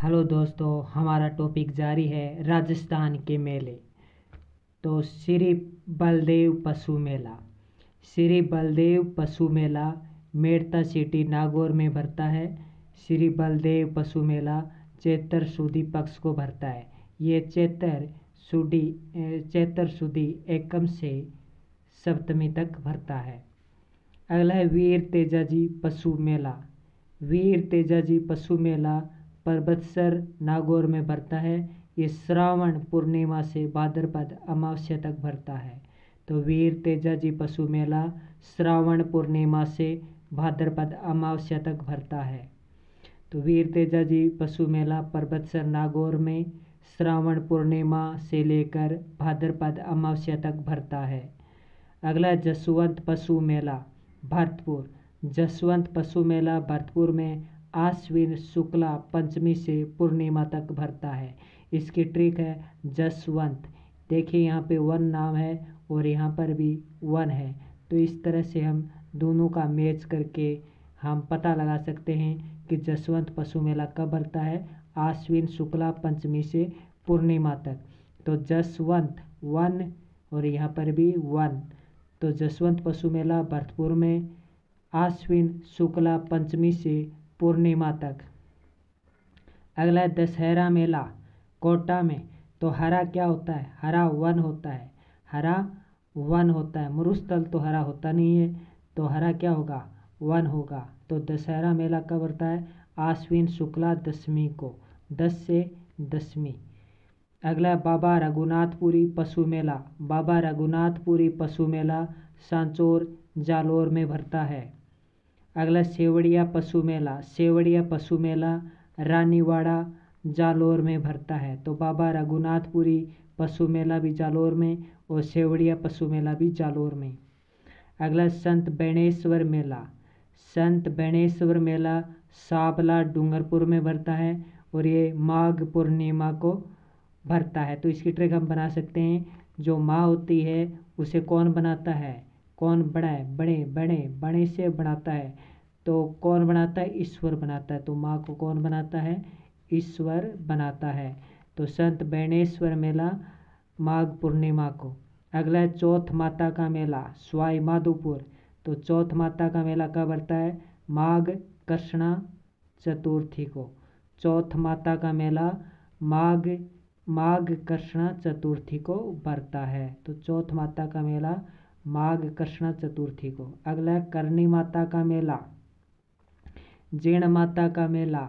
Hello दोस्तों, हमारा topic जारी है राजस्थान के मेले। तो श्री बलदेव पशु मेला। श्री बलदेव पशु मेला मेड़ता सिटी नागौर में भरता है। श्री बलदेव पशु मेला चैत्र सुदी पक्ष को भरता है। ये चैत्र सुदी एकम से सप्तमी तक भरता है। अगला है वीर तेजाजी पशु मेला। वीर तेजाजी पशु मेला परबतसर नागौर में भरता है। ये श्रावण पूर्णिमा से भाद्रपद अमावस्या तक भरता है। तो वीर तेजाजी पशु मेला श्रावण पूर्णिमा से भाद्रपद अमावस्या तक भरता है। तो वीर तेजाजी पशु मेला परबतसर नागौर में श्रावण पूर्णिमा से लेकर भाद्रपद अमावस्या तक भरता है। अगला जसवंत पशु मेला भरतपुर। जसवंत पशु मेला भरतपुर में आश्विन शुक्ला पंचमी से पूर्णिमा तक भरता है। इसकी ट्रिक है जसवंत। देखिए यहाँ पे वन नाम है और यहाँ पर भी वन है, तो इस तरह से हम दोनों का मैच करके हम पता लगा सकते हैं कि जसवंत पशु मेला कब भरता है। आश्विन शुक्ला पंचमी से पूर्णिमा तक। तो जसवंत वन और यहाँ पर भी वन। तो जसवंत पशु मेला भरतपुर में आश्विन शुक्ला पंचमी से पूर्णिमा तक। अगला दशहरा मेला कोटा में। तो हरा क्या होता है? हरा वन होता है। हरा वन होता है। मरुस्थल तो हरा होता नहीं है, तो हरा क्या होगा? वन होगा। तो दशहरा मेला कब भरता है? आश्विन शुक्ला दशमी को, 10 से दशमी। अगला बाबा रघुनाथपुरी पशु मेला। बाबा रघुनाथपुरी पशु मेला सांचौर जालोर में भरता है। अगला सेवड़िया पशु मेला। सेवड़िया पशु मेला रानीवाड़ा जालोर में भरता है। तो बाबा रघुनाथपुरी पशु मेला भी जालोर में और सेवड़िया पशु मेला भी जालोर में। अगला संत बेणेश्वर मेला। संत बेणेश्वर मेला साबला डूंगरपुर में भरता है और ये माघ पूर्णिमा को भरता है। तो इसकी ट्रिक हम बना सकते हैं। जो माँ होती है उसे कौन बनाता है? कौन बनाए? बड़े से बनाता है। तो कौन बनाता है? ईश्वर बनाता है। तो माँ को कौन बनाता है? ईश्वर बनाता है। तो संत बेणेश्वर मेला माघ पूर्णिमा को। अगला चौथ माता का मेला सवाई माधोपुर। तो चौथ माता का मेला कब भरता है? माघ कृष्णा चतुर्थी को। चौथ माता का मेला माघ कृष्णा चतुर्थी को भरता है। तो चौथ माता का मेला माघ कृष्णा चतुर्थी को। अगला करनी माता का मेला, जीण माता का मेला,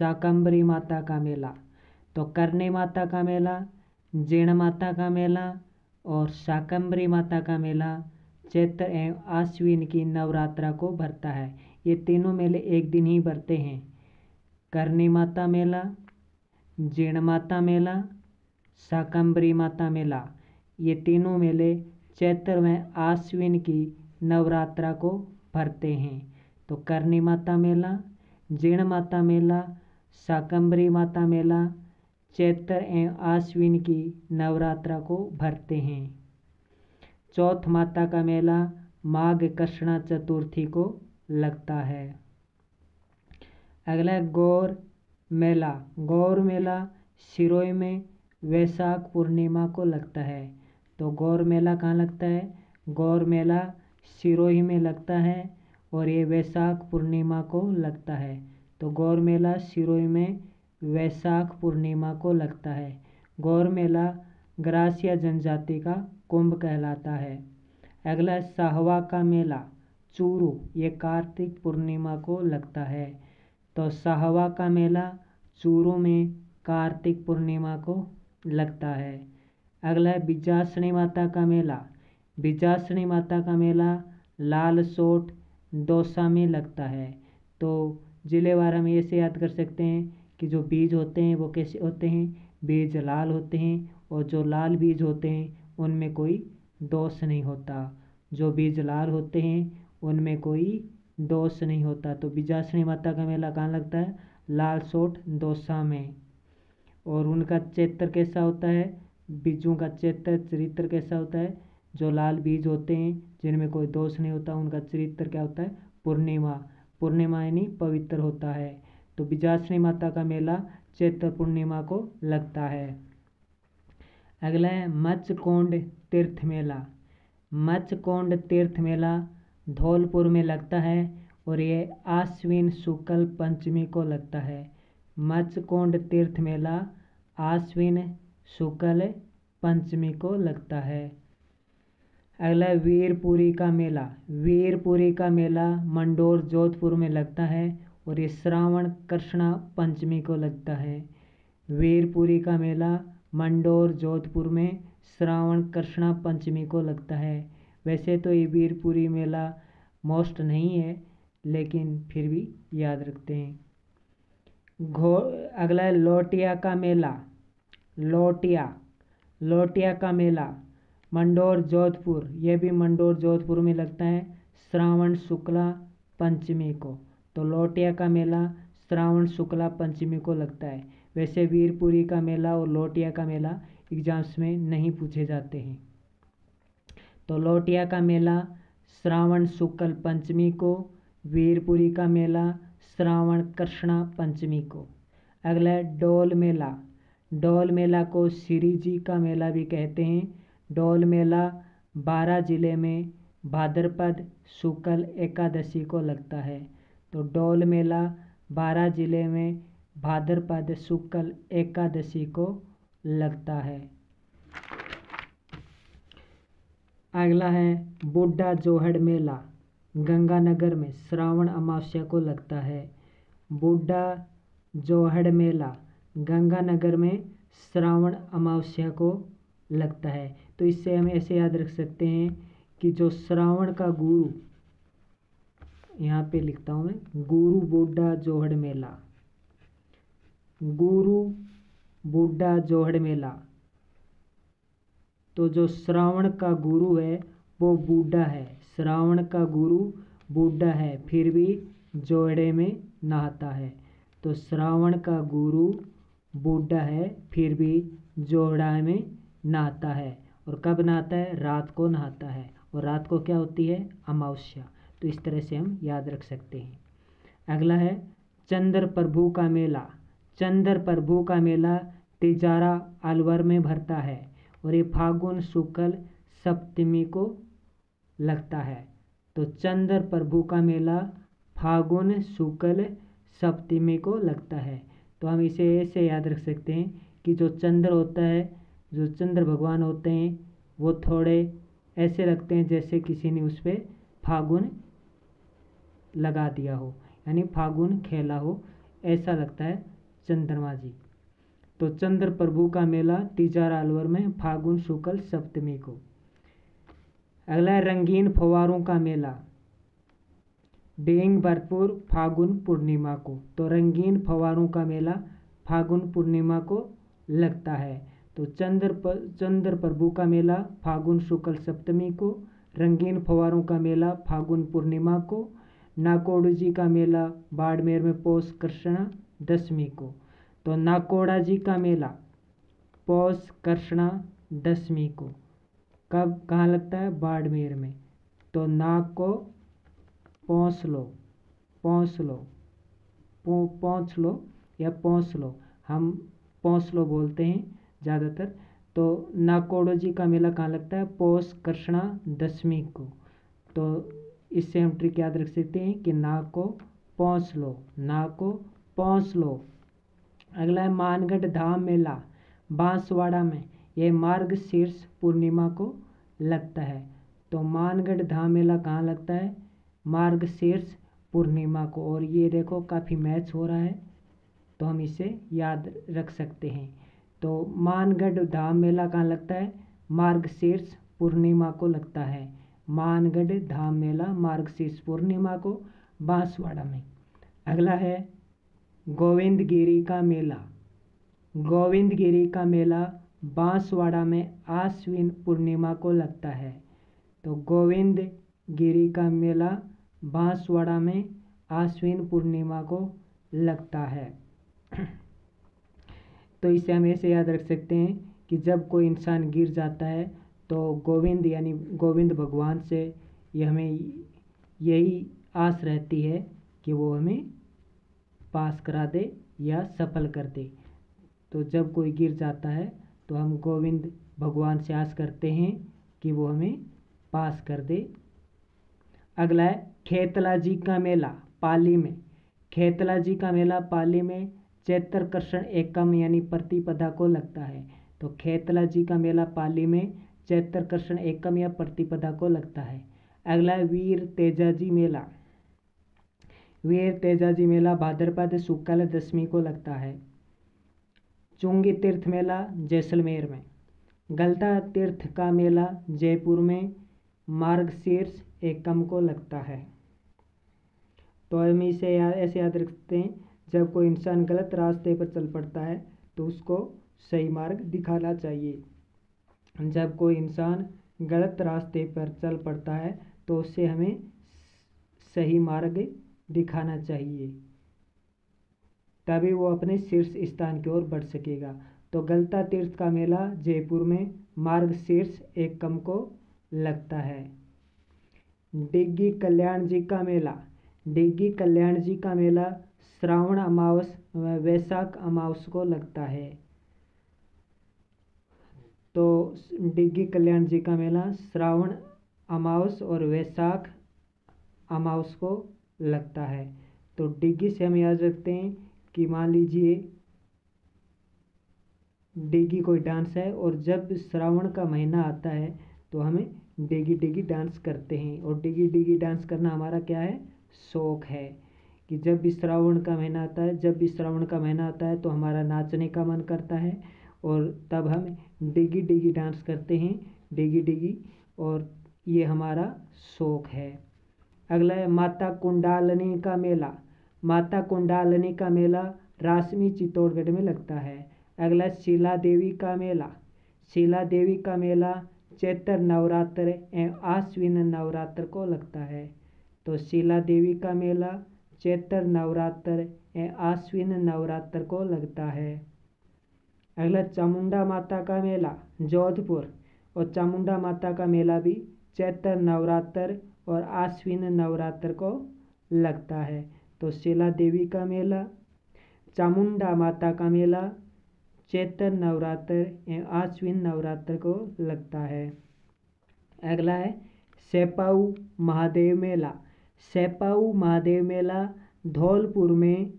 शाकंभरी माता का मेला। तो करनी माता का मेला, जीण माता का मेला और शाकंभरी माता का मेला चैत्र एवं आश्विन की नवरात्रा को भरता है। ये तीनों मेले एक दिन ही भरते हैं। करनी माता मेला, जीण माता मेला, शाकंभरी माता मेला। ये तीनों मेले चैत्र में आश्विन की नवरात्रा को भरते हैं। तो करनी माता मेला, जीण माता मेला, शाकंभरी माता मेला चैत्र एवं आश्विन की नवरात्रा को भरते हैं। चौथ माता का मेला माघ कृष्णा चतुर्थी को लगता है। अगला गौर मेला। गौर मेला सिरोही में वैशाख पूर्णिमा को लगता है। तो गौर मेला कहाँ लगता है? गौर मेला सिरोही में लगता है और ये वैशाख पूर्णिमा को लगता है। तो गौर मेला सिरोही में वैशाख पूर्णिमा को लगता है। गौर मेला ग्रासिया जनजाति का कुंभ कहलाता है। अगला साहवा का मेला चूरू, ये कार्तिक पूर्णिमा को लगता है। तो साहवा का मेला चूरू में कार्तिक पूर्णिमा को लगता है। अगला है बिजासनी माता का मेला। बिजासनी माता का मेला लालसोट दौसा में लगता है। तो जिलेवार हम ऐसे याद कर सकते हैं कि जो बीज होते हैं वो कैसे होते हैं? बीज लाल होते हैं और जो लाल बीज होते हैं उनमें कोई दोष नहीं होता। जो बीज लाल होते हैं उनमें कोई दोष नहीं होता। तो बिजासनी माता का मेला कहाँ लगता है? लालसोट दौसा में। और उनका चैत्र कैसा होता है? बीजों का चरित्र कैसा होता है? जो लाल बीज होते हैं जिनमें कोई दोष नहीं होता, उनका चरित्र क्या होता है? पूर्णिमा। पूर्णिमा यानी पवित्र होता है। तो विजयादशमी माता का मेला चैत्र पूर्णिमा को लगता है। अगला है मच्छकुंड तीर्थ मेला। मच्छकुंड तीर्थ मेला धौलपुर में लगता है और ये आश्विन शुक्ल पंचमी को लगता है। मच्छकुंड तीर्थ मेला आश्विन शुक्ल पंचमी को लगता है। अगला वीरपुरी का मेला। वीरपुरी का मेला मंडोर जोधपुर में लगता है और ये श्रावण कृष्णा पंचमी को लगता है। वीरपुरी का मेला मंडोर जोधपुर में श्रावण कृष्णा पंचमी को लगता है। वैसे तो ये वीरपुरी मेला मोस्ट नहीं है, लेकिन फिर भी याद रखते हैं। अगला है लोटिया का मेला। लोटिया का मेला मंडोर जोधपुर, यह भी मंडोर जोधपुर में लगता है श्रावण शुक्ला पंचमी को। तो लोटिया का मेला श्रावण शुक्ला पंचमी को लगता है। वैसे वीरपुरी का मेला और लोटिया का मेला एग्जाम्स में नहीं पूछे जाते हैं। तो लोटिया का मेला श्रावण शुक्ल पंचमी को, वीरपुरी का मेला श्रावण कृष्णा पंचमी को। अगला है डोल मेला। डोल मेला को श्री जी का मेला भी कहते हैं। डोल मेला बारां जिले में भाद्रपद शुक्ल एकादशी को लगता है। तो डोल मेला बारां जिले में भाद्रपद शुक्ल एकादशी को लगता है। अगला है बुड्ढा जोहड़ मेला। गंगानगर में श्रावण अमावस्या को लगता है। बुड्ढा जोहड़ मेला गंगानगर में श्रावण अमावस्या को लगता है। तो इससे हम ऐसे याद रख सकते हैं कि जो श्रावण का गुरु, यहाँ पे लिखता हूँ मैं, गुरु बुड्ढा जोहड़ मेला, गुरु बुड्ढा जोहड़ मेला। तो जो श्रावण का गुरु है वो बूढ़ा है, श्रावण का गुरु बूढ़ा है, फिर भी जोड़े में नहाता है। तो श्रावण का गुरु बूढ़ा है, फिर भी जोड़ा में नहाता है। और कब नहाता है? रात को नहाता है। और रात को क्या होती है? अमावस्या। तो इस तरह से हम याद रख सकते हैं। अगला है चंद्र प्रभु का मेला। चंद्र प्रभु का मेला तिजारा अलवर में भरता है और ये फागुन शुक्ल सप्तमी को लगता है। तो चंद्र प्रभु का मेला फागुन शुक्ल सप्तमी को लगता है। तो हम इसे ऐसे याद रख सकते हैं कि जो चंद्र होता है, जो चंद्र भगवान होते हैं, वो थोड़े ऐसे लगते हैं जैसे किसी ने उस पर फागुन लगा दिया हो, यानी फागुन खेला हो, ऐसा लगता है चंद्रमा जी। तो चंद्र प्रभु का मेला तिजारा अलवर में फागुन शुक्ल सप्तमी को। अगला है रंगीन फव्वारों का मेला। डेंग भरपूर फागुन पूर्णिमा को। तो रंगीन फव्वारों का मेला फागुन पूर्णिमा को लगता है। तो चंद्र प्रभु का मेला फागुन शुक्ल सप्तमी को, रंगीन फव्वारों का मेला फागुन पूर्णिमा को, नाकोड़ जी का मेला बाड़मेर में पौष कृष्णा दशमी को। तो नाकोड़ा जी का मेला पौष कृष्णा दशमी को कब कहाँ लगता है? बाड़मेर में। तो नाक को पहुँच लो, पहुँच लो, पहुँच लो या पहुँच लो, हम पहुँच लो बोलते हैं ज़्यादातर। तो नाकोड़ो जी का मेला कहाँ लगता है? पौष कृष्णा दशमी को। तो इससे हम ट्रिक याद रख सकते हैं कि नाक को पहुँच लो, नाक को पहुँच लो। अगला है मानगढ़ धाम मेला बांसवाड़ा में, यह मार्गशीर्ष पूर्णिमा को लगता है। तो मानगढ़ धाम मेला कहाँ लगता है? मार्गशीर्ष पूर्णिमा को। और ये देखो काफ़ी मैच हो रहा है, तो हम इसे याद रख सकते हैं। तो मानगढ़ धाम मेला कहाँ लगता है? मार्गशीर्ष पूर्णिमा को लगता है। मानगढ़ धाम मेला मार्गशीर्ष पूर्णिमा को बांसवाड़ा में। अगला है गोविंदगिरी का मेला। गोविंदगिरी का मेला बांसवाड़ा में आश्विन पूर्णिमा को लगता है। तो गोविंदगिरी का मेला बांसवाड़ा में आश्विन पूर्णिमा को लगता है। तो इसे हम ऐसे याद रख सकते हैं कि जब कोई इंसान गिर जाता है तो गोविंद यानी गोविंद भगवान से ये हमें यही आस रहती है कि वो हमें पास करा दे या सफल कर दे। तो जब कोई गिर जाता है तो हम गोविंद भगवान से आस करते हैं कि वो हमें पास कर दे। अगला है खेतला जी का मेला पाली में। खेतला जी का मेला पाली में चैत्र कृष्ण एकम यानी प्रतिपदा को लगता है। तो खेतला जी का मेला पाली में चैत्र कृष्ण एकम या प्रतिपदा को लगता है। अगला है वीर तेजाजी मेला। वीर तेजाजी मेला भाद्रपद शुक्ल दशमी को लगता है। चुंगी तीर्थ मेला जैसलमेर में। गलता तीर्थ का मेला जयपुर में मार्गशीर्ष एकम को लगता है। तो हम इसे ऐसे याद रखते हैं, जब कोई इंसान गलत रास्ते पर चल पड़ता है तो उसको सही मार्ग दिखाना चाहिए। जब कोई इंसान गलत रास्ते पर चल पड़ता है तो उससे हमें सही मार्ग दिखाना चाहिए, तभी वो अपने शीर्ष स्थान की ओर बढ़ सकेगा। तो गलता तीर्थ का मेला जयपुर में मार्गशीर्ष एकम को लगता है। डिग्गी कल्याण जी का मेला। डिग्गी कल्याण जी का मेला श्रावण अमावस व वैशाख अमावस को लगता है। तो डिग्गी कल्याण जी का मेला श्रावण अमावस और वैशाख अमावस को लगता है। तो डिग्गी से हम याद रखते हैं कि मान लीजिए डिग्गी कोई डांस है और जब श्रावण का महीना आता है तो हमें डिग्गी डिग्गी डांस करते हैं। और डिग्गी डिग्गी डांस करना हमारा क्या है, शौक है कि जब भी श्रावण का महीना आता है, जब भी श्रावण का महीना आता है तो हमारा नाचने का मन करता है और तब हम डिग्गी डिग्गी डांस करते हैं, डिग्गी डिग्गी, और ये हमारा शौक है। अगला है माता कुंडालनी का मेला। माता कुंडालनी का मेला रासमी चित्तौड़गढ़ में लगता है। अगला शीला देवी का मेला। शीला देवी का मेला चैत्र नवरात्र एवं आश्विन नवरात्र को लगता है। तो शीला देवी का मेला चैत्र नवरात्र एवं आश्विन नवरात्र को लगता है। अगला चामुंडा माता का मेला जोधपुर। और चामुंडा माता का मेला भी चैत्र नवरात्र और आश्विन नवरात्र को लगता है। तो शीला देवी का मेला, चामुंडा माता का मेला चैत्र नवरात्र एवं आश्विन नवरात्र को लगता है। अगला है सेपाऊ महादेव मेला। सेपाऊ महादेव मेला धौलपुर में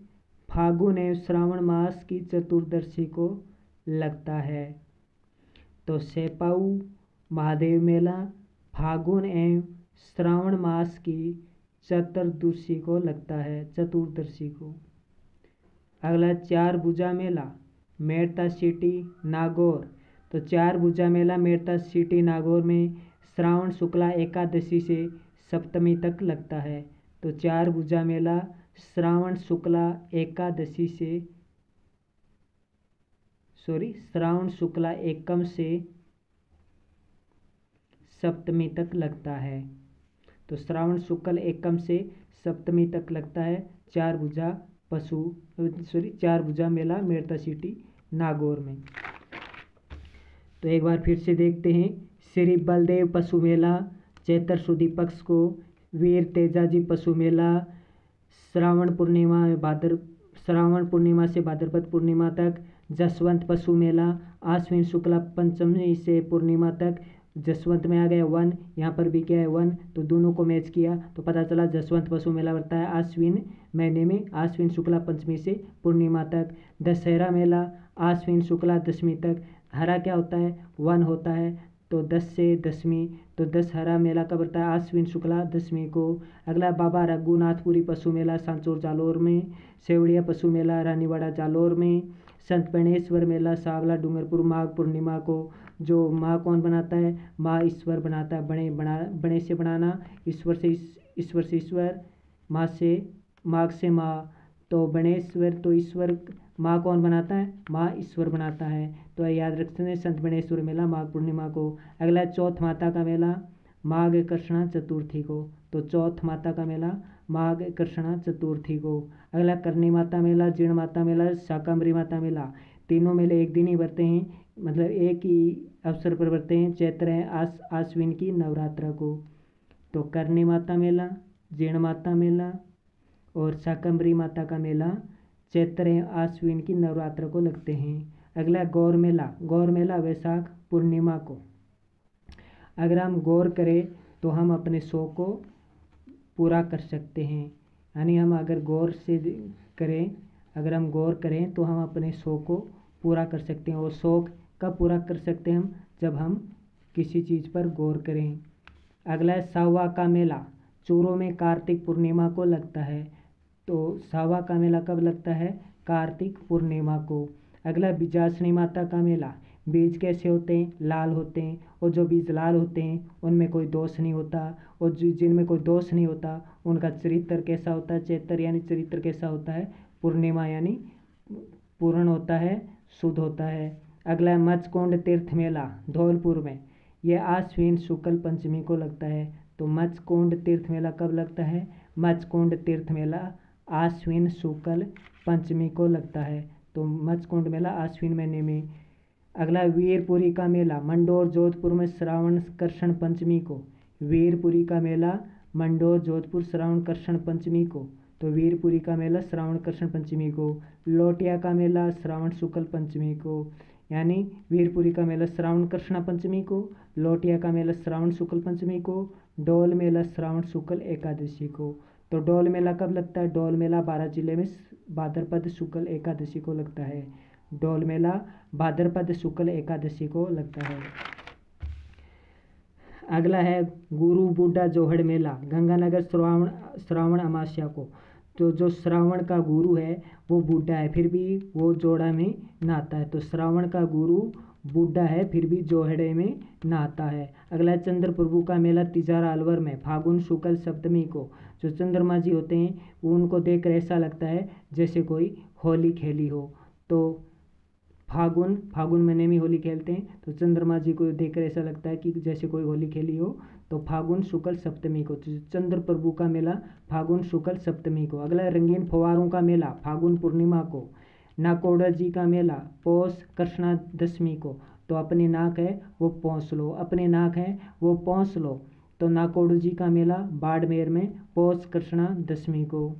फागुन एवं श्रावण मास की चतुर्दशी को लगता है। तो सेपाऊ महादेव मेला फागुन एवं श्रावण मास की चतुर्दशी को लगता है, चतुर्दशी को। अगला चार भुजा मेला मेड़ता सिटी नागौर। तो चार भुजा मेला मेड़ता सिटी नागौर में श्रावण शुक्ला एकादशी से सप्तमी तक लगता है। तो चार भुजा मेला श्रावण शुक्ला एकादशी से श्रावण शुक्ला एकम से सप्तमी तक लगता है। तो श्रावण शुक्ल एकम से सप्तमी तक लगता है चार भुजा मेला मेड़ता सिटी नागौर में। तो एक बार फिर से देखते हैं। श्री बलदेव पशु मेला चैत्र शुद्धि पक्ष को, वीर तेजाजी पशु मेला श्रावण पूर्णिमा से भाद्रपद पूर्णिमा तक, जसवंत पशु मेला आश्विन शुक्ला पंचमी से पूर्णिमा तक। जसवंत में आ गया वन, यहाँ पर भी क्या है वन, तो दोनों को मैच किया तो पता चला जसवंत पशु मेला बढ़ता है आश्विन महीने में, आश्विन शुक्ला पंचमी से पूर्णिमा तक। दशहरा मेला आश्विन शुक्ला दशमी तक। हरा क्या होता है, वन होता है, तो 10 से दशमी, तो दशहरा मेला कब बढ़ता है आश्विन शुक्ला दशमी को। अगला बाबा रघुनाथपुरी पशु मेला सांचौर जालोर में। सेवड़िया पशु मेला रानीवाड़ा जालोर में। संत प्रणेश्वर मेला सावला डूंगरपुर माघ पूर्णिमा को। जो माँ कौन बनाता है, माँ ईश्वर बनाता है, बणे से बनाना, ईश्वर से ईश्वर, माँ से माघ से माँ, तो बणेश्वर, तो ईश्वर माँ कौन बनाता है, माँ ईश्वर बनाता है। तो याद रखते हैं संत बणेश्वर मेला माघ पूर्णिमा को। अगला चौथ माता का मेला माघ कृष्णा चतुर्थी को। तो चौथ माता का मेला माघ कृष्णा चतुर्थी को। अगला करनी माता मेला, जीर्ण माता मेला, शाकंभरी माता मेला। तीनों मेले एक दिन ही बढ़ते हैं, मतलब एक ही अवसर पर बढ़ते हैं, चैत्र है आश्विन की नवरात्र को। तो करनी माता मेला, जीर्ण माता मेला और शाकंभरी माता का मेला चैत्र एवं आश्विन की नवरात्र को लगते हैं। अगला गौर मेला वैशाख पूर्णिमा को। अगर हम गौर करें तो हम अपने शौक को पूरा कर सकते हैं, यानी हम अगर हम गौर करें तो हम अपने शौक को पूरा कर सकते हैं। और शौक कब पूरा कर सकते हैं हम, जब हम किसी चीज़ पर गौर करें। अगला है सावा का मेला, चूरों में कार्तिक पूर्णिमा को लगता है। तो सावा का मेला कब लगता है, कार्तिक पूर्णिमा को। अगला बीजासनी माता का मेला, बीज कैसे होते हैं, लाल होते हैं, और जो बीज लाल होते हैं उनमें कोई दोष नहीं होता, और जिनमें कोई दोष नहीं होता उनका चरित्र कैसा होता है, चैत्र यानी चरित्र कैसा होता है, पूर्णिमा यानी पूर्ण होता है, शुद्ध होता है। अगला है मचकुंड तीर्थ मेला धौलपुर में, यह आश्विन शुक्ल पंचमी को लगता है। तो मचकुंड तीर्थ मेला कब लगता है, मचकुंड तीर्थ मेला आश्विन शुक्ल पंचमी को लगता है। तो मचकुंड मेला आश्विन महीने में। अगला वीरपुरी का मेला मंडोर जोधपुर में श्रावण कृष्ण पंचमी को। वीरपुरी का मेला मंडोर जोधपुर श्रावण कृष्ण पंचमी को। तो वीरपुरी का मेला श्रावण कृष्ण पंचमी को। लोटिया का मेला श्रावण शुक्ल पंचमी को, यानी वीरपुरी का मेला श्रावण कृष्ण पंचमी को, लोटिया का मेला श्रावण शुक्ल पंचमी को, डोल मेला श्रावण शुक्ल एकादशी को। तो डोल मेला कब लगता है, डोल मेला 12 जिले में भाद्रपद शुक्ल एकादशी को लगता है। डोल मेला भाद्रपद शुक्ल एकादशी को लगता है। अगला है गुरु बूढ़ा जोहड़ मेला गंगानगर श्रावण अमावस्या को। तो जो श्रावण का गुरु है वो बूढ़ा है, फिर भी वो जोड़ा में नहाता है। तो श्रावण का गुरु बूढ़ा है, फिर भी जोहड़े में नहाता है। अगला है चंद्र प्रभु का मेला तिजारा अलवर में फागुन शुक्ल सप्तमी को। जो चंद्रमा जी होते हैं वो उनको देखकर ऐसा लगता है जैसे कोई होली खेली हो। तो फागुन महीने में होली खेलते हैं, तो चंद्रमा जी को देखकर ऐसा लगता है कि जैसे कोई होली खेली हो। तो फागुन शुक्ल सप्तमी को, तो चंद्र प्रभु का मेला फागुन शुक्ल सप्तमी को। अगला रंगीन फव्वारों का मेला फागुन पूर्णिमा को। नाकोड़ा जी का मेला पौष कृष्णा दशमी को। तो अपनी नाक है वो पौंछ लो, अपने नाक है वो पौंछ लो। तो नाकोड़ जी का मेला बाड़मेर में पौष कृष्णा दशमी को।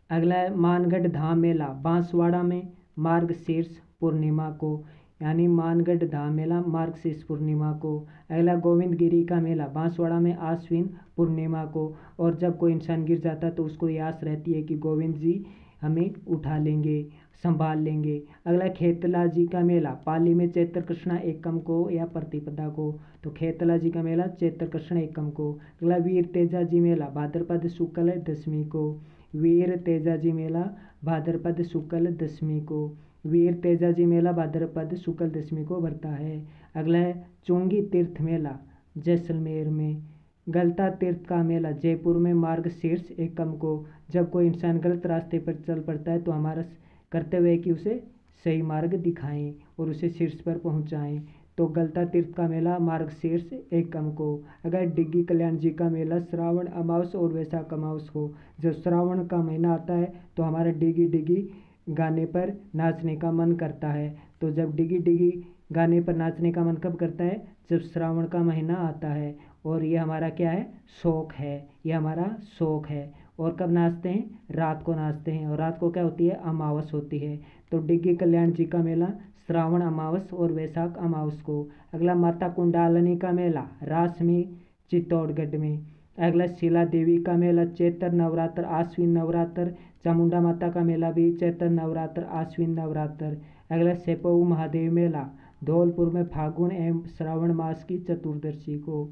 अगला है मानगढ़ धाम मेला बांसवाड़ा में मार्गशीर्ष पूर्णिमा को, यानी मानगढ़ धाम मेला मार्गशीर्ष पूर्णिमा को। अगला गोविंद गिरी का मेला बांसवाड़ा में आश्विन पूर्णिमा को। और जब कोई इंसान गिर जाता है तो उसको ये आस रहती है कि गोविंद जी हमें उठा लेंगे, संभाल लेंगे। अगला खेतला जी का मेला पाली में चैत्र कृष्णा एकम को या प्रतिपदा को। तो खेतला जी का मेला चैत्र कृष्ण एकम को। अगला वीर तेजा जी मेला भाद्रपद शुक्ल दशमी को। वीर तेजा जी मेला भाद्रपद शुक्ल दशमी को। वीर तेजा जी मेला भाद्रपद शुक्ल दशमी को भरता है। अगला है चुंगी तीर्थ मेला जैसलमेर में। गलता तीर्थ का मेला जयपुर में मार्गशीर्ष एकम को। जब कोई इंसान गलत रास्ते पर चल पड़ता है तो हमारा कर्तव्य है कि उसे सही मार्ग दिखाएं और उसे शीर्ष पर पहुंचाएं। तो गलता तीर्थ का मेला मार्गशीर्ष एकम को। अगर डिग्गी कल्याण जी का मेला श्रावण अमावस और वैशाख अमावस को। जब श्रावण का महीना आता है तो हमारा डिगी डिगी गाने पर नाचने का मन करता है। तो जब डिगी डिगी गाने पर नाचने का मन कब करता है, जब श्रावण का महीना आता है। और ये हमारा क्या है, शौक है, ये हमारा शौक है। और कब नाचते हैं, रात को नाचते हैं, और रात को क्या होती है, अमावस होती है। तो डिग्गी कल्याण जी का मेला श्रावण अमावस और वैशाख अमावस को। अगला माता कुंडालनी का मेला रास में चित्तौड़गढ़ में। अगला शिला देवी का मेला चैत्र नवरात्र आश्विन नवरात्र। चामुंडा माता का मेला भी चैत्र नवरात्र आश्विन नवरात्र। अगला सेपऊ महादेव मेला धौलपुर में फागुन एवं श्रावण मास की चतुर्दशी को।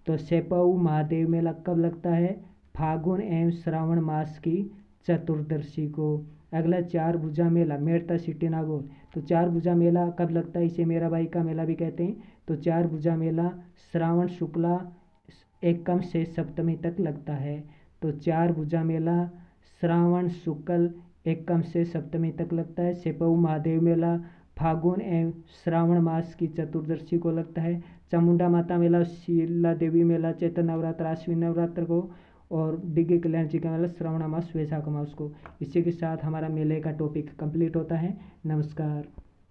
तो सेपऊ महादेव मेला कब लगता है, फागुन एवं श्रावण मास की चतुर्दशी को। अगला चार भुजा मेला मेड़ता सिटी नागौर। तो चार भुजा मेला कब लगता है, इसे मेरा भाई का मेला भी कहते हैं। तो चार भुजा मेला श्रावण शुक्ला एकम से सप्तमी तक लगता है। तो चार भुजा मेला श्रावण शुक्ल एकम से सप्तमी तक लगता है। सेपऊ महादेव मेला फागुन एवं श्रावण मास की चतुर्दशी को लगता है। चामुंडा माता मेला शीला देवी मेला चैत्र नवरात्र आश्विन नवरात्र को। और डिग्गी कल्याण जी का मेला श्रावण मास वैशाख मास को। इसी के साथ हमारा मेले का टॉपिक कंप्लीट होता है। नमस्कार।